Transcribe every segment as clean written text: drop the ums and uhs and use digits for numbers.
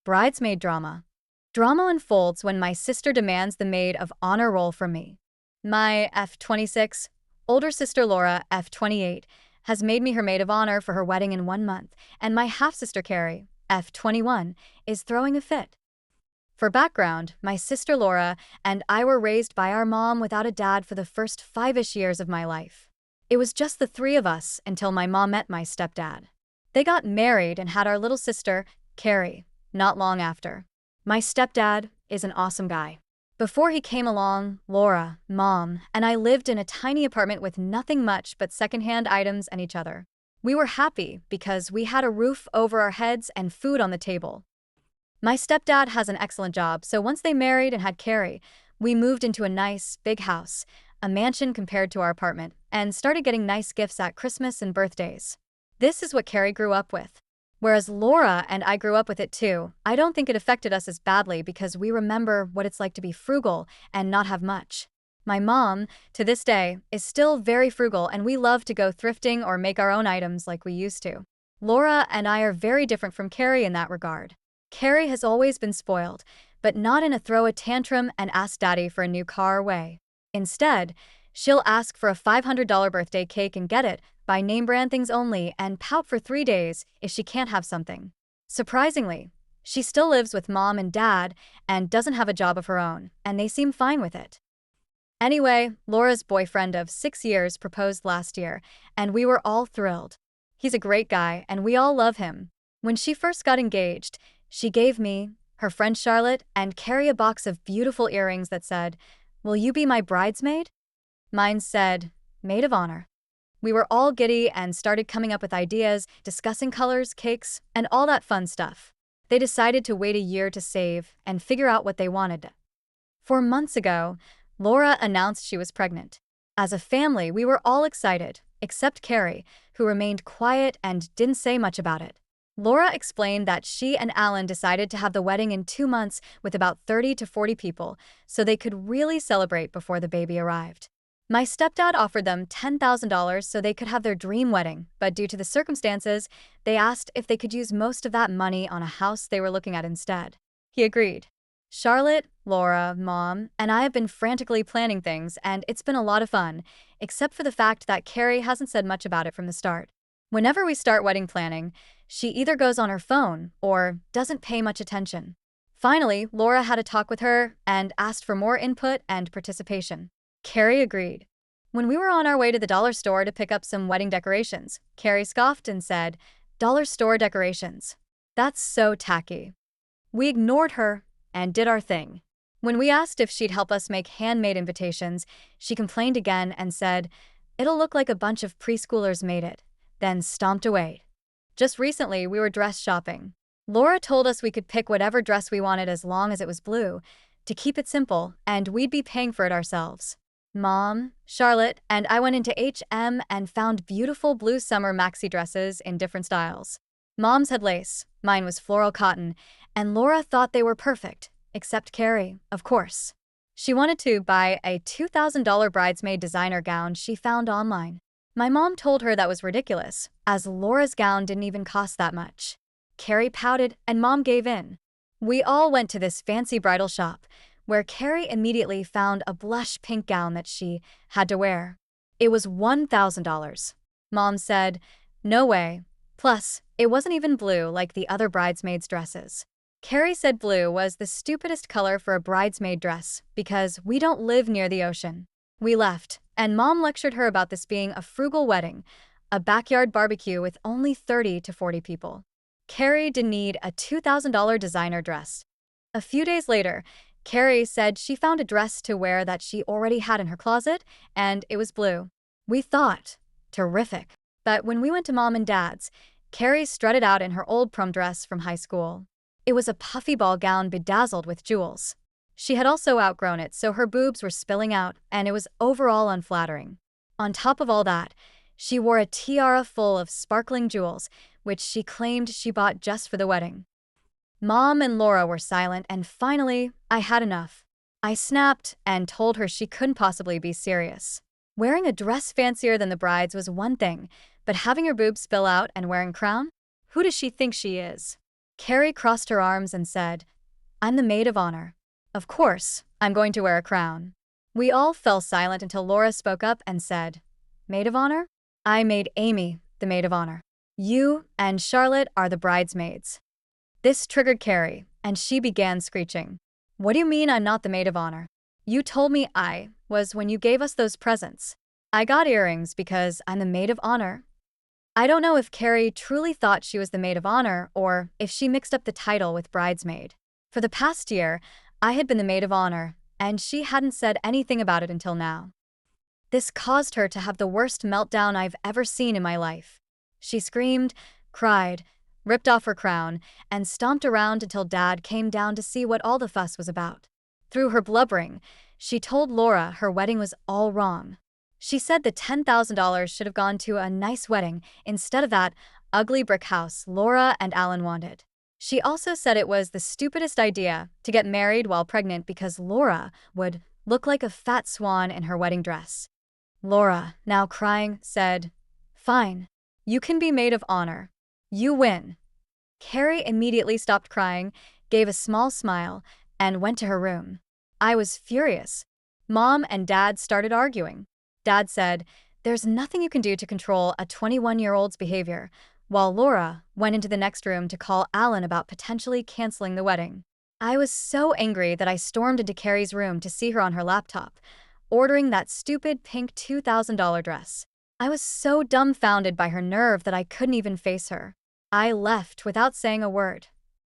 Bridesmaid drama. Drama unfolds when my sister demands the maid of honor role from me. My F26, older sister Laura, F28, has made me her maid of honor for her wedding in 1 month, and my half-sister Carrie, F21, is throwing a fit. For background, my sister Laura and I were raised by our mom without a dad for the first 5-ish years of my life. It was just the three of us until my mom met my stepdad. They got married and had our little sister, Carrie, not long after. My stepdad is an awesome guy. Before he came along, Laura, mom, and I lived in a tiny apartment with nothing much but secondhand items and each other. We were happy because we had a roof over our heads and food on the table. My stepdad has an excellent job, so once they married and had Carrie, we moved into a nice, big house, a mansion compared to our apartment, and started getting nice gifts at Christmas and birthdays. This is what Carrie grew up with. Whereas Laura and I grew up with it too, I don't think it affected us as badly because we remember what it's like to be frugal and not have much. My mom, to this day, is still very frugal and we love to go thrifting or make our own items like we used to. Laura and I are very different from Carrie in that regard. Carrie has always been spoiled, but not in a throw a tantrum and ask daddy for a new car way. Instead, she'll ask for a $500 birthday cake and get it, buy name brand things only, and pout for 3 days if she can't have something. Surprisingly, she still lives with mom and dad and doesn't have a job of her own, and they seem fine with it. Anyway, Laura's boyfriend of 6 years proposed last year, and we were all thrilled. He's a great guy, and we all love him. When she first got engaged, she gave me, her friend Charlotte, and Carrie a box of beautiful earrings that said, "Will you be my bridesmaid?" Mine said, "Maid of honor." We were all giddy and started coming up with ideas, discussing colors, cakes, and all that fun stuff. They decided to wait a year to save and figure out what they wanted. 4 months ago, Laura announced she was pregnant. As a family, we were all excited, except Carrie, who remained quiet and didn't say much about it. Laura explained that she and Alan decided to have the wedding in 2 months with about 30 to 40 people, so they could really celebrate before the baby arrived. My stepdad offered them $10,000 so they could have their dream wedding, but due to the circumstances, they asked if they could use most of that money on a house they were looking at instead. He agreed. Charlotte, Laura, mom, and I have been frantically planning things, and it's been a lot of fun, except for the fact that Carrie hasn't said much about it from the start. Whenever we start wedding planning, she either goes on her phone or doesn't pay much attention. Finally, Laura had a talk with her and asked for more input and participation. Carrie agreed. When we were on our way to the dollar store to pick up some wedding decorations, Carrie scoffed and said, "Dollar store decorations. That's so tacky." We ignored her and did our thing. When we asked if she'd help us make handmade invitations, she complained again and said, "It'll look like a bunch of preschoolers made it," then stomped away. Just recently, we were dress shopping. Laura told us we could pick whatever dress we wanted as long as it was blue, to keep it simple, and we'd be paying for it ourselves. Mom, Charlotte, and I went into H&M and found beautiful blue summer maxi dresses in different styles. Mom's had lace, mine was floral cotton, and Laura thought they were perfect, except Carrie, of course. She wanted to buy a $2,000 bridesmaid designer gown she found online. My mom told her that was ridiculous, as Laura's gown didn't even cost that much. Carrie pouted, and mom gave in. We all went to this fancy bridal shop, where Carrie immediately found a blush pink gown that she had to wear. It was $1,000. Mom said, "No way." Plus, it wasn't even blue like the other bridesmaids' dresses. Carrie said blue was the stupidest color for a bridesmaid dress because we don't live near the ocean. We left, and Mom lectured her about this being a frugal wedding, a backyard barbecue with only 30 to 40 people. Carrie didn't need a $2,000 designer dress. A few days later, Carrie said she found a dress to wear that she already had in her closet, and it was blue. We thought, terrific. But when we went to Mom and Dad's, Carrie strutted out in her old prom dress from high school. It was a puffy ball gown bedazzled with jewels. She had also outgrown it, so her boobs were spilling out, and it was overall unflattering. On top of all that, she wore a tiara full of sparkling jewels, which she claimed she bought just for the wedding. Mom and Laura were silent, and finally, I had enough. I snapped and told her she couldn't possibly be serious. Wearing a dress fancier than the bride's was one thing, but having her boobs spill out and wearing crown? Who does she think she is? Carrie crossed her arms and said, "I'm the maid of honor. Of course, I'm going to wear a crown." We all fell silent until Laura spoke up and said, "Maid of honor? I made Amy the maid of honor. You and Charlotte are the bridesmaids." This triggered Carrie, and she began screeching. "What do you mean I'm not the maid of honor? You told me I was when you gave us those presents. I got earrings because I'm the maid of honor." I don't know if Carrie truly thought she was the maid of honor or if she mixed up the title with bridesmaid. For the past year, I had been the maid of honor, and she hadn't said anything about it until now. This caused her to have the worst meltdown I've ever seen in my life. She screamed, cried, ripped off her crown, and stomped around until Dad came down to see what all the fuss was about. Through her blubbering, she told Laura her wedding was all wrong. She said the $10,000 should have gone to a nice wedding instead of that ugly brick house Laura and Alan wanted. She also said it was the stupidest idea to get married while pregnant because Laura would look like a fat swan in her wedding dress. Laura, now crying, said, "Fine. You can be maid of honor. You win." Carrie immediately stopped crying, gave a small smile, and went to her room. I was furious. Mom and Dad started arguing. Dad said, "There's nothing you can do to control a 21-year-old's behavior," while Laura went into the next room to call Alan about potentially canceling the wedding. I was so angry that I stormed into Carrie's room to see her on her laptop, ordering that stupid pink $2,000 dress. I was so dumbfounded by her nerve that I couldn't even face her. I left without saying a word.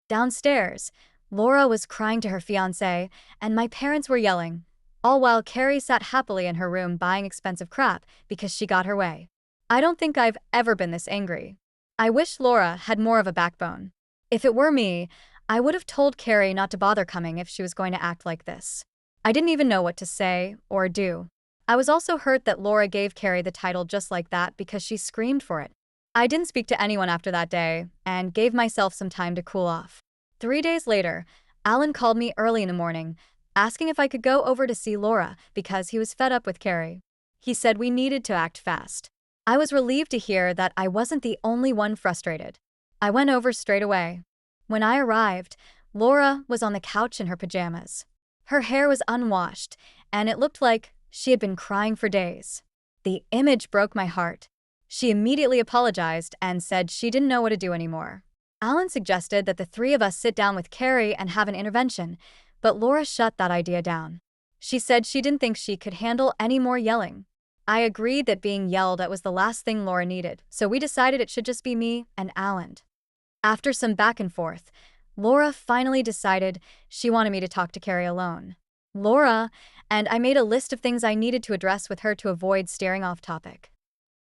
Downstairs, Laura was crying to her fiancé, and my parents were yelling, all while Carrie sat happily in her room buying expensive crap because she got her way. I don't think I've ever been this angry. I wish Laura had more of a backbone. If it were me, I would have told Carrie not to bother coming if she was going to act like this. I didn't even know what to say or do. I was also hurt that Laura gave Carrie the title just like that because she screamed for it. I didn't speak to anyone after that day and gave myself some time to cool off. 3 days later, Alan called me early in the morning, asking if I could go over to see Laura because he was fed up with Carrie. He said we needed to act fast. I was relieved to hear that I wasn't the only one frustrated. I went over straight away. When I arrived, Laura was on the couch in her pajamas. Her hair was unwashed, and it looked like she had been crying for days. The image broke my heart. She immediately apologized and said she didn't know what to do anymore. Alan suggested that the three of us sit down with Carrie and have an intervention, but Laura shut that idea down. She said she didn't think she could handle any more yelling. I agreed that being yelled at was the last thing Laura needed, so we decided it should just be me and Alan. After some back and forth, Laura finally decided she wanted me to talk to Carrie alone. Laura and I made a list of things I needed to address with her to avoid steering off topic.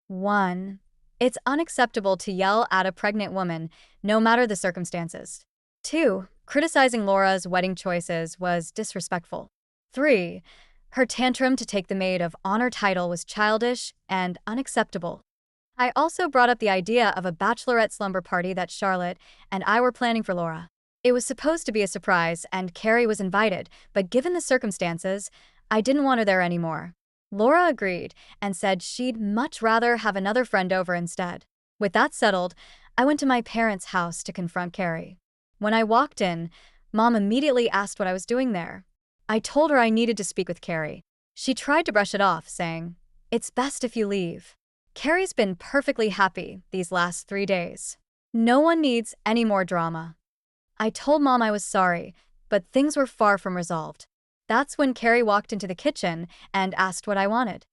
1. It's unacceptable to yell at a pregnant woman, no matter the circumstances. 2. Criticizing Laura's wedding choices was disrespectful. 3. Her tantrum to take the maid of honor title was childish and unacceptable. I also brought up the idea of a bachelorette slumber party that Charlotte and I were planning for Laura. It was supposed to be a surprise and Carrie was invited, but given the circumstances, I didn't want her there anymore. Laura agreed and said she'd much rather have another friend over instead. With that settled, I went to my parents' house to confront Carrie. When I walked in, Mom immediately asked what I was doing there. I told her I needed to speak with Carrie. She tried to brush it off, saying, "It's best if you leave." Carrie's been perfectly happy these last 3 days. No one needs any more drama. I told Mom I was sorry, but things were far from resolved. That's when Carrie walked into the kitchen and asked what I wanted.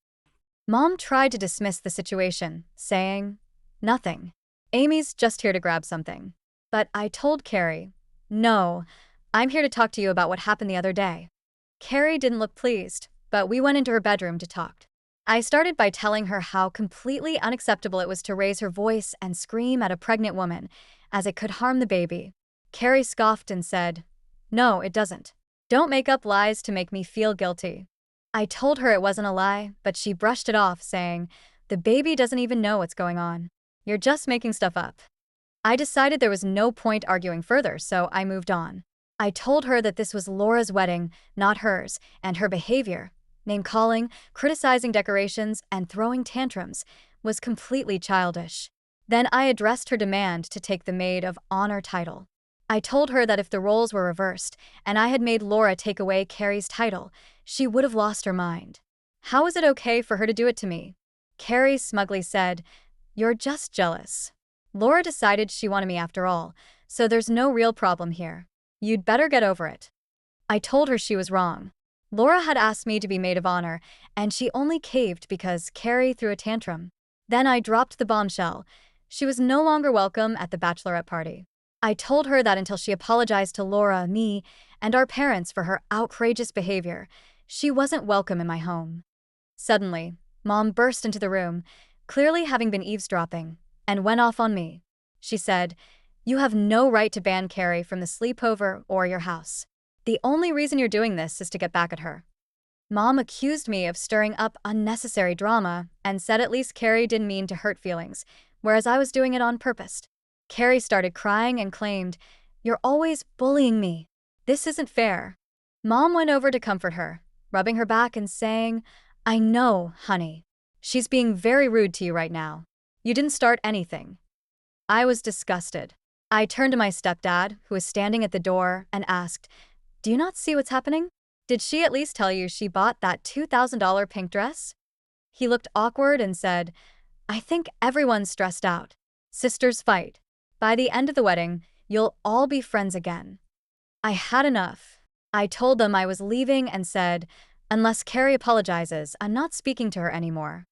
Mom tried to dismiss the situation, saying, "Nothing. Amy's just here to grab something." But I told Carrie, "No, I'm here to talk to you about what happened the other day." Carrie didn't look pleased, but we went into her bedroom to talk. I started by telling her how completely unacceptable it was to raise her voice and scream at a pregnant woman, as it could harm the baby. Carrie scoffed and said, "No, it doesn't. Don't make up lies to make me feel guilty." I told her it wasn't a lie, but she brushed it off, saying, "The baby doesn't even know what's going on. You're just making stuff up." I decided there was no point arguing further, so I moved on. I told her that this was Laura's wedding, not hers, and her behavior, name-calling, criticizing decorations, and throwing tantrums, was completely childish. Then I addressed her demand to take the maid of honor title. I told her that if the roles were reversed and I had made Laura take away Carrie's title, she would have lost her mind. How was it okay for her to do it to me? Carrie smugly said, "You're just jealous. Laura decided she wanted me after all, so there's no real problem here. You'd better get over it." I told her she was wrong. Laura had asked me to be maid of honor, and she only caved because Carrie threw a tantrum. Then I dropped the bombshell. She was no longer welcome at the bachelorette party. I told her that until she apologized to Laura, me, and our parents for her outrageous behavior, she wasn't welcome in my home. Suddenly, Mom burst into the room, clearly having been eavesdropping, and went off on me. She said, "You have no right to ban Carrie from the sleepover or your house. The only reason you're doing this is to get back at her." Mom accused me of stirring up unnecessary drama and said at least Carrie didn't mean to hurt feelings, whereas I was doing it on purpose. Carrie started crying and claimed, "You're always bullying me. This isn't fair." Mom went over to comfort her, rubbing her back and saying, "I know, honey. She's being very rude to you right now. You didn't start anything." I was disgusted. I turned to my stepdad, who was standing at the door, and asked, "Do you not see what's happening? Did she at least tell you she bought that $2,000 pink dress?" He looked awkward and said, "I think everyone's stressed out. Sisters fight. By the end of the wedding, you'll all be friends again." I had enough. I told them I was leaving and said, "Unless Carrie apologizes, I'm not speaking to her anymore."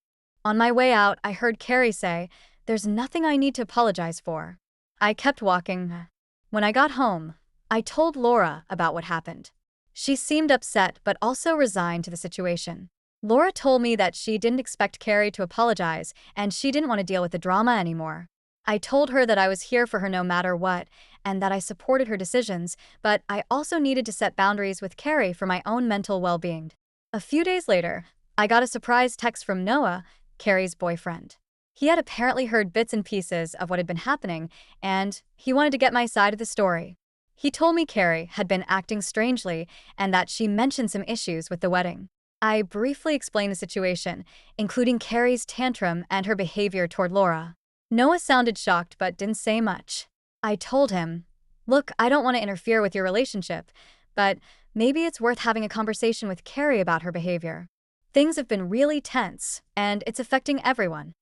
On my way out, I heard Carrie say, "There's nothing I need to apologize for." I kept walking. When I got home, I told Laura about what happened. She seemed upset but also resigned to the situation. Laura told me that she didn't expect Carrie to apologize and she didn't want to deal with the drama anymore. I told her that I was here for her no matter what and that I supported her decisions, but I also needed to set boundaries with Carrie for my own mental well-being. A few days later, I got a surprise text from Noah, Carrie's boyfriend. He had apparently heard bits and pieces of what had been happening, and he wanted to get my side of the story. He told me Carrie had been acting strangely and that she mentioned some issues with the wedding. I briefly explained the situation, including Carrie's tantrum and her behavior toward Laura. Noah sounded shocked but didn't say much. I told him, "Look, I don't want to interfere with your relationship, but maybe it's worth having a conversation with Carrie about her behavior. Things have been really tense, and it's affecting everyone."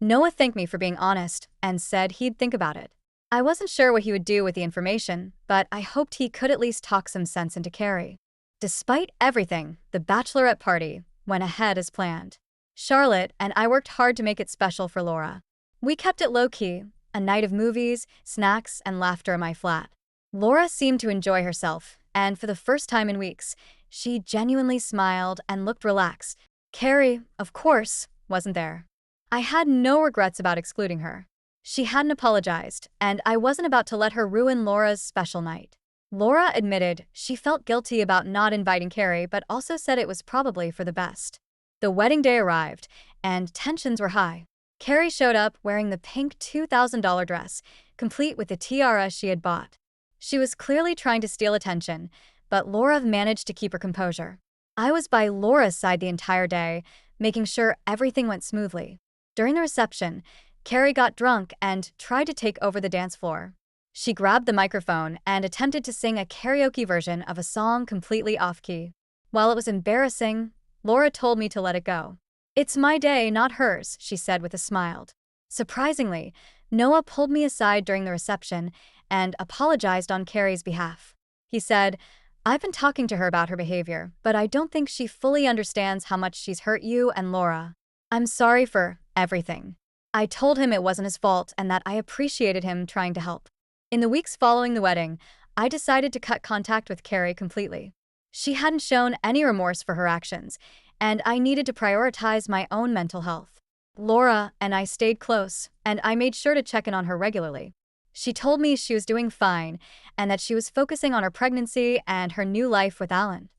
Noah thanked me for being honest and said he'd think about it. I wasn't sure what he would do with the information, but I hoped he could at least talk some sense into Carrie. Despite everything, the bachelorette party went ahead as planned. Charlotte and I worked hard to make it special for Laura. We kept it low-key, a night of movies, snacks, and laughter in my flat. Laura seemed to enjoy herself, and for the first time in weeks, she genuinely smiled and looked relaxed. Carrie, of course, wasn't there. I had no regrets about excluding her. She hadn't apologized, and I wasn't about to let her ruin Laura's special night. Laura admitted she felt guilty about not inviting Carrie, but also said it was probably for the best. The wedding day arrived, and tensions were high. Carrie showed up wearing the pink $2,000 dress, complete with the tiara she had bought. She was clearly trying to steal attention, but Laura managed to keep her composure. I was by Laura's side the entire day, making sure everything went smoothly. During the reception, Carrie got drunk and tried to take over the dance floor. She grabbed the microphone and attempted to sing a karaoke version of a song completely off-key. While it was embarrassing, Laura told me to let it go. "It's my day, not hers," she said with a smile. Surprisingly, Noah pulled me aside during the reception and apologized on Carrie's behalf. He said, "I've been talking to her about her behavior, but I don't think she fully understands how much she's hurt you and Laura. I'm sorry for everything." I told him it wasn't his fault and that I appreciated him trying to help. In the weeks following the wedding, I decided to cut contact with Carrie completely. She hadn't shown any remorse for her actions, and I needed to prioritize my own mental health. Laura and I stayed close, and I made sure to check in on her regularly. She told me she was doing fine and that she was focusing on her pregnancy and her new life with Alan.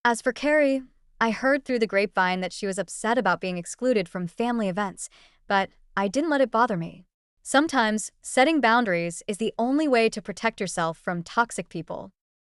As for Carrie, I heard through the grapevine that she was upset about being excluded from family events, but I didn't let it bother me. Sometimes, setting boundaries is the only way to protect yourself from toxic people.